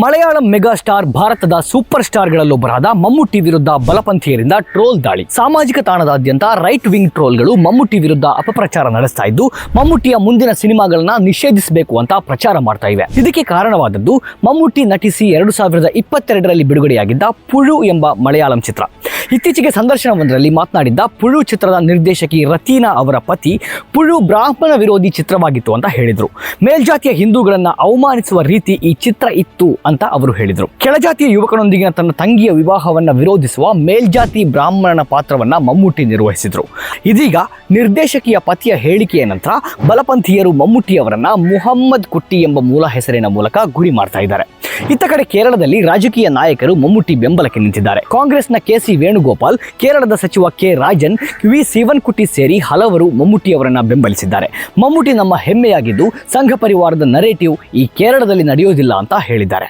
Malayalam mega star ಭಾರತದ super ಸ್ಟಾರ್ಗಳಲ್ಲೊಬ್ಬರಾದ Mammootty ವಿರುದ್ಧ ಬಲಪಂಥೀಯರಿಂದ troll ದಾಳಿ. ಸಾಮಾಜಿಕ ತಾಣದಾದ್ಯಂತ ರೈಟ್ ವಿಂಗ್ ಟ್ರೋಲ್ಗಳು ಮಮ್ಮುಟ್ಟಿ ವಿರುದ್ಧ ಅಪಪ್ರಚಾರ ನಡೆಸ್ತಾ ಇದ್ದು, ಮಮ್ಮುಟ್ಟಿಯ ಮುಂದಿನ ಸಿನಿಮಾಗಳನ್ನ ನಿಷೇಧಿಸಬೇಕು ಅಂತ ಪ್ರಚಾರ ಮಾಡ್ತಾ ಇವೆ. ಇದಕ್ಕೆ ಕಾರಣವಾದದ್ದು ಮಮ್ಮುಟ್ಟಿ ನಟಿಸಿ 2022ರಲ್ಲಿ ಬಿಡುಗಡೆಯಾಗಿದ್ದ ಪುಳು ಎಂಬ ಮಲಯಾಳಂ ಚಿತ್ರ. ಇತ್ತೀಚೆಗೆ ಸಂದರ್ಶನವೊಂದರಲ್ಲಿ ಮಾತನಾಡಿದ್ದ ಪುಳು ಚಿತ್ರದ ನಿರ್ದೇಶಕಿ ರತೀನಾ ಅವರ ಪತಿ ಪುಳು ಬ್ರಾಹ್ಮಣ ವಿರೋಧಿ ಚಿತ್ರವಾಗಿತ್ತು ಅಂತ ಹೇಳಿದ್ರು. ಮೇಲ್ಜಾತಿಯ ಹಿಂದೂಗಳನ್ನ ಅವಮಾನಿಸುವ ರೀತಿ ಈ ಚಿತ್ರ ಇತ್ತು ಅಂತ ಅವರು ಹೇಳಿದರು. ಕೆಳಜಾತಿಯ ಯುವಕನೊಂದಿಗಿನ ತನ್ನ ತಂಗಿಯ ವಿವಾಹವನ್ನ ವಿರೋಧಿಸುವ ಮೇಲ್ಜಾತಿ ಬ್ರಾಹ್ಮಣನ ಪಾತ್ರವನ್ನ ಮಮ್ಮುಟ್ಟಿ ನಿರ್ವಹಿಸಿದ್ರು. ಇದೀಗ ನಿರ್ದೇಶಕಿಯ ಪತಿಯ ಹೇಳಿಕೆಯ ನಂತರ ಬಲಪಂಥೀಯರು ಮಮ್ಮುಟ್ಟಿಯವರನ್ನ ಮುಹಮ್ಮದ್ ಕುಟ್ಟಿ ಎಂಬ ಮೂಲ ಹೆಸರಿನ ಮೂಲಕ ಗುರಿ ಮಾಡ್ತಾ ಇದ್ದಾರೆ. ಇತ್ತ ಕಡೆ ಕೇರಳದಲ್ಲಿ ರಾಜಕೀಯ ನಾಯಕರು ಮಮ್ಮುಟ್ಟಿ ಬೆಂಬಲಕ್ಕೆ ನಿಂತಿದ್ದಾರೆ. ಕಾಂಗ್ರೆಸ್ನ ಕೆಸಿ ವೇಣುಗೋಪಾಲ್, ಕೇರಳದ ಸಚಿವ ಕೆ ರಾಜನ್, ವಿ ಶಿವನ್ಕುಟ್ಟಿ ಸೇರಿ ಹಲವರು ಮಮ್ಮುಟ್ಟಿಯವರನ್ನ ಬೆಂಬಲಿಸಿದ್ದಾರೆ. ಮಮ್ಮುಟ್ಟಿ ನಮ್ಮ ಹೆಮ್ಮೆಯಾಗಿದ್ದು, ಸಂಘ ಪರಿವಾರದ ನರೇಟಿವ್ ಈ ಕೇರಳದಲ್ಲಿ ನಡೆಯೋದಿಲ್ಲ ಅಂತ ಹೇಳಿದ್ದಾರೆ.